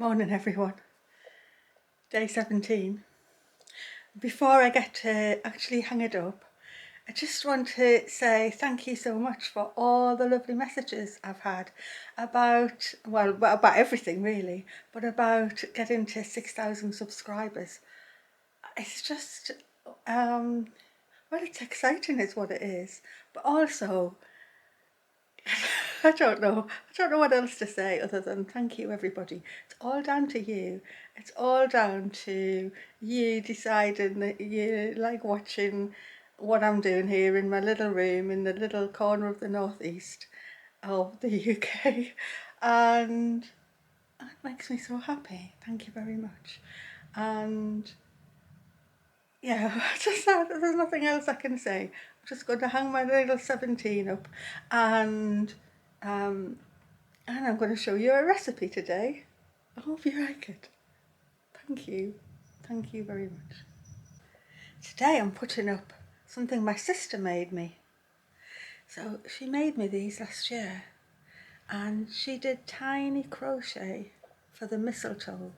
Morning everyone, day 17. Before I get to actually hang it up, I just want to say thank you so much for all the lovely messages I've had about, well, about everything really, but about getting to 6,000 subscribers. It's just, well, it's exciting is what it is, but also I don't know what else to say other than thank you everybody. It's all down to you. It's all down to you deciding that you like watching what I'm doing here in my little room in the little corner of the northeast of the UK, and that makes me so happy. Thank you very much. And yeah, just that, there's nothing else I can say. I'm just going to hang my little 17 up, and I'm going to show you a recipe today. I hope you like it. Thank you very much. Today I'm putting up something my sister made me. So she made me these last year, and she did tiny crochet for the mistletoe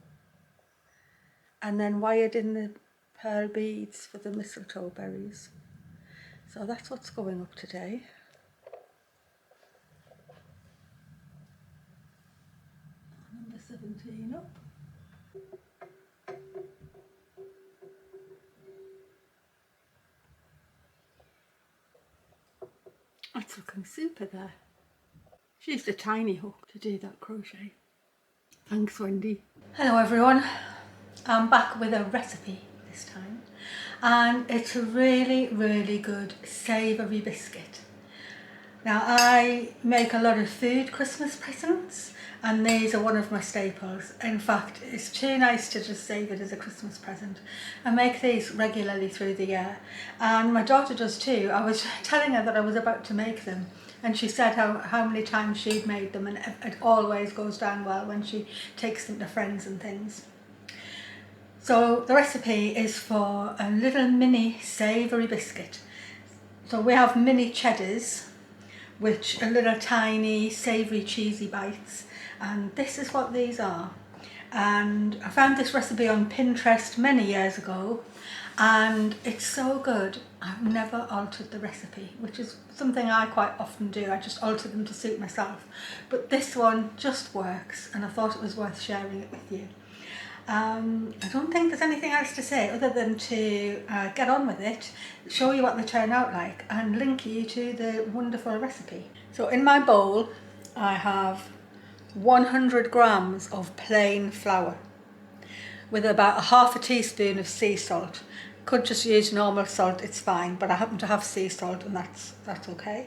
and then wired in the pearl beads for the mistletoe berries. So that's what's going up today. Number 17 up. That's looking super there. She used a tiny hook to do that crochet. Thanks, Wendy. Hello everyone. I'm back with a recipe this time, and it's a really good savoury biscuit. Now, I make a lot of food Christmas presents, and these are one of my staples. In fact, it's too nice to just save it as a Christmas present. I make these regularly through the year, and my daughter does too. I was telling her that I was about to make them, and she said how many times she'd made them, and it always goes down well when she takes them to friends and things. So the recipe is for a little mini savoury biscuit. So we have Mini Cheddars, which are little tiny savoury cheesy bites, and this is what these are. And I found this recipe on Pinterest many years ago, and it's so good I've never altered the recipe, which is something I quite often do. I just alter them to suit myself, but this one just works, and I thought it was worth sharing it with you. I don't think there's anything else to say other than to get on with it, show you what they turn out like, and link you to the wonderful recipe. So in my bowl I have 100 grams of plain flour with about a half a teaspoon of sea salt. Could just use normal salt, it's fine, but I happen to have sea salt, and that's okay.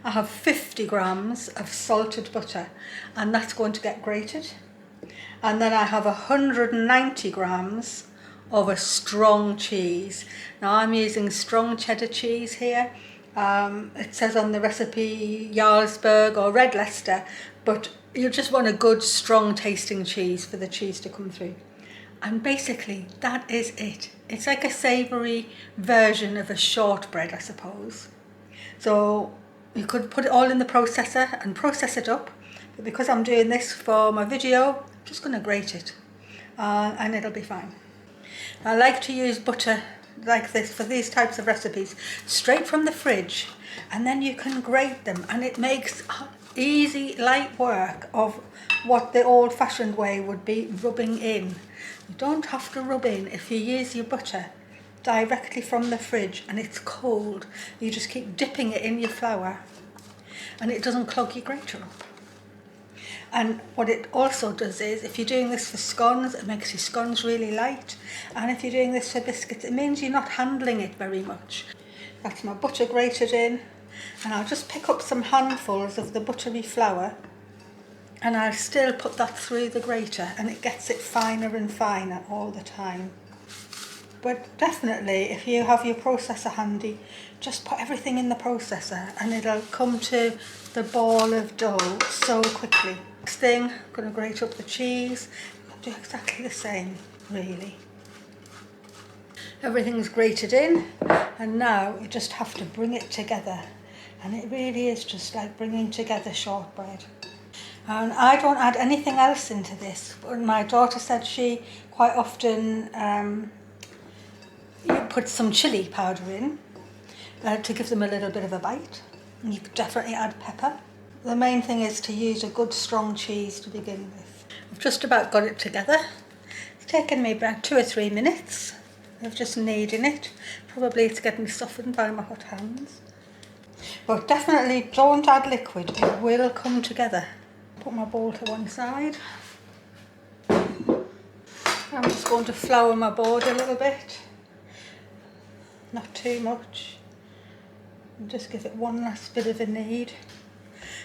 I have 50 grams of salted butter, and that's going to get grated. And then I have 190 grams of a strong cheese. Now I'm using strong cheddar cheese here. It says on the recipe Jarlsberg or Red Leicester, but you just want a good strong tasting cheese for the cheese to come through. And basically that is it. It's like a savoury version of a shortbread, I suppose. So you could put it all in the processor and process it up, but because I'm doing this for my video, I'm just going to grate it, and it'll be fine. I like to use butter like this for these types of recipes straight from the fridge, and then you can grate them, and it makes easy, light work of what the old-fashioned way would be rubbing in. You don't have to rub in if you use your butter directly from the fridge and it's cold. You just keep dipping it in your flour, and it doesn't clog your grater up. And what it also does is, if you're doing this for scones, it makes your scones really light. And if you're doing this for biscuits, it means you're not handling it very much. That's my butter grated in. And I'll just pick up some handfuls of the buttery flour, and I'll still put that through the grater, and it gets it finer and finer all the time. But definitely, if you have your processor handy, just put everything in the processor and it'll come to the ball of dough so quickly. Next thing, I'm going to grate up the cheese. I'll do exactly the same, really. Everything's grated in, and now you just have to bring it together. And it really is just like bringing together shortbread. And I don't add anything else into this, but my daughter said she quite often you put some chilli powder in to give them a little bit of a bite. And you could definitely add pepper. The main thing is to use a good strong cheese to begin with. I've just about got it together. It's taken me about 2 or 3 minutes of just kneading it. Probably it's getting softened by my hot hands. But definitely don't add liquid, it will come together. Put my bowl to one side. I'm just going to flour my board a little bit. Not too much. And just give it one last bit of a knead.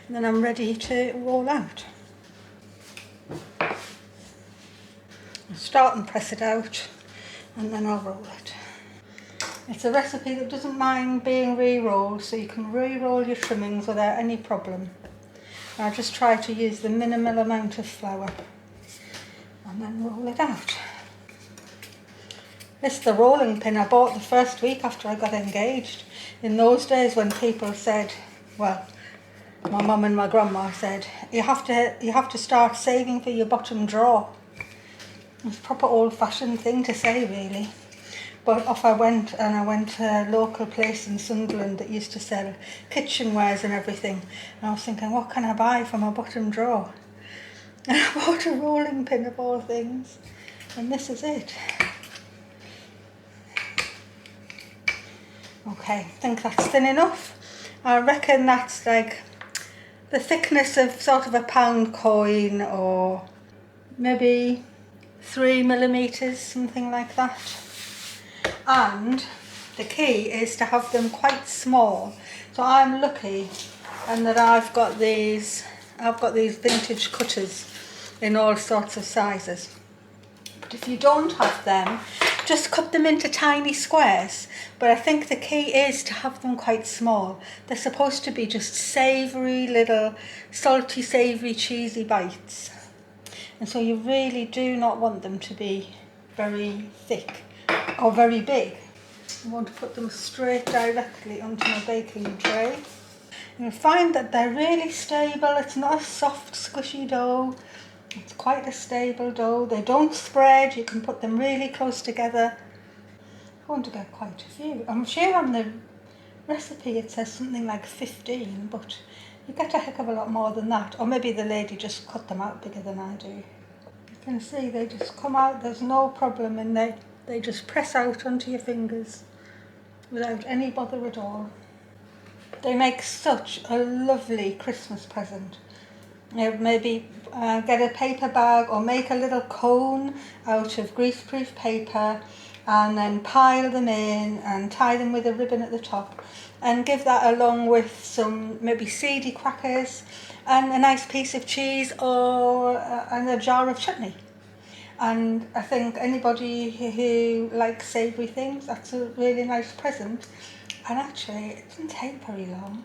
And then I'm ready to roll out. I'll start and press it out, and then I'll roll it. It's a recipe that doesn't mind being re-rolled, so you can re-roll your trimmings without any problem. And I just try to use the minimal amount of flour and then roll it out. This is the rolling pin I bought the first week after I got engaged. In those days when people said, well, my mum and my grandma said, you have to start saving for your bottom drawer. It's a proper old-fashioned thing to say, really. But off I went, and I went to a local place in Sunderland that used to sell kitchenwares and everything. And I was thinking, what can I buy for my bottom drawer? And I bought a rolling pin of all things. And this is it. Okay, I think that's thin enough. I reckon that's like the thickness of sort of a pound coin, or maybe 3 millimeters, something like that. And the key is to have them quite small. So I'm lucky in that I've got these vintage cutters in all sorts of sizes. But if you don't have them, just cut them into tiny squares. But I think the key is to have them quite small. They're supposed to be just savoury little salty, savoury, cheesy bites. And so you really do not want them to be very thick or very big. I want to put them straight directly onto my baking tray. You'll find that they're really stable. It's not a soft, squishy dough. It's quite a stable dough. They don't spread. You can put them really close together. I'm going to get quite a few. I'm sure on the recipe it says something like 15, but you get a heck of a lot more than that. Or maybe the lady just cut them out bigger than I do. You can see they just come out. There's no problem, and they just press out onto your fingers without any bother at all. They make such a lovely Christmas present. Maybe get a paper bag or make a little cone out of greaseproof paper and then pile them in and tie them with a ribbon at the top, and give that along with some maybe seedy crackers and a nice piece of cheese and a jar of chutney. And I think anybody who likes savoury things, that's a really nice present. And actually, it doesn't take very long.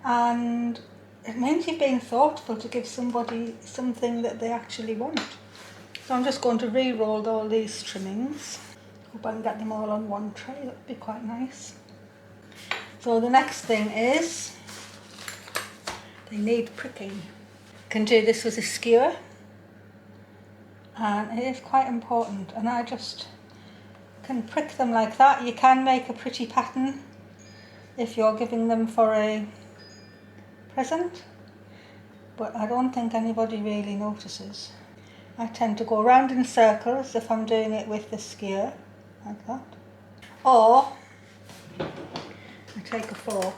And it means you've been thoughtful to give somebody something that they actually want. So I'm just going to re-roll all these trimmings. Hope I can get them all on one tray. That would be quite nice. So the next thing is, they need pricking. You can do this with a skewer. And it is quite important. And I just can prick them like that. You can make a pretty pattern if you're giving them for a present, but I don't think anybody really notices. I tend to go around in circles if I'm doing it with the skewer, like that. Or I take a fork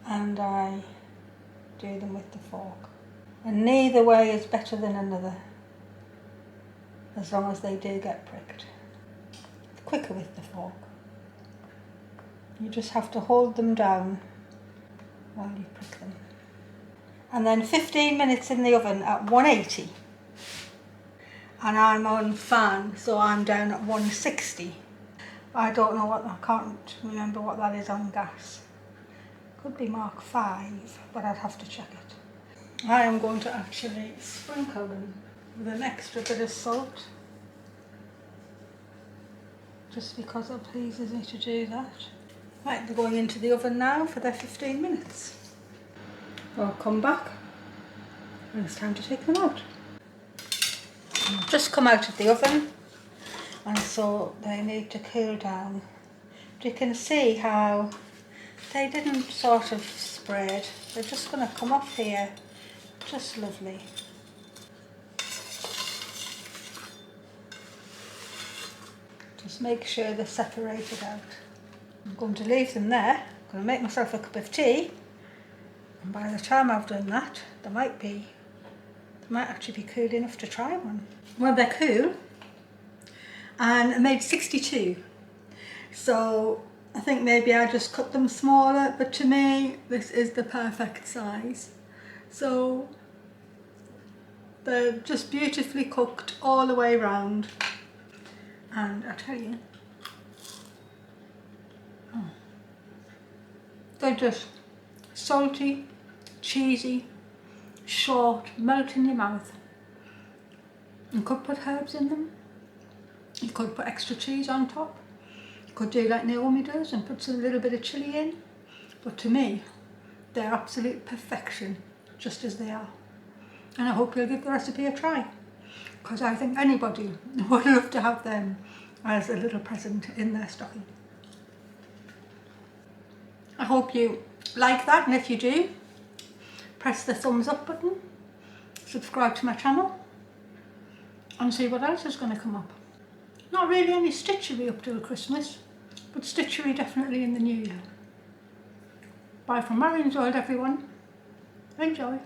and I do them with the fork. And neither way is better than another, as long as they do get pricked. It's quicker with the fork. You just have to hold them down while you prick them. And then 15 minutes in the oven at 180. And I'm on fan, so I'm down at 160. I don't know I can't remember what that is on gas. Could be Mark 5, but I'd have to check it. I am going to actually sprinkle them with an extra bit of salt, just because it pleases me to do that. Right, they're going into the oven now for their 15 minutes. I'll come back and it's time to take them out. I've just come out of the oven, and so they need to cool down. But you can see how they didn't sort of spread. They're just going to come off here, just lovely. Just make sure they're separated out. I'm going to leave them there. I'm going to make myself a cup of tea, and by the time I've done that, they might actually be cool enough to try one. Well, they're cool, and I made 62, so I think maybe I just cut them smaller, but to me this is the perfect size. So they're just beautifully cooked all the way round, and I tell you, they're just salty, cheesy, short, melt in your mouth. You could put herbs in them, you could put extra cheese on top, you could do like Naomi does and put a little bit of chilli in, but to me they're absolute perfection just as they are, and I hope you'll give the recipe a try, because I think anybody would love to have them as a little present in their stocking. I hope you like that, and if you do, press the thumbs up button, subscribe to my channel, and see what else is going to come up. Not really any stitchery up till Christmas, but stitchery definitely in the new year. Bye from Marion's World, everyone. Enjoy.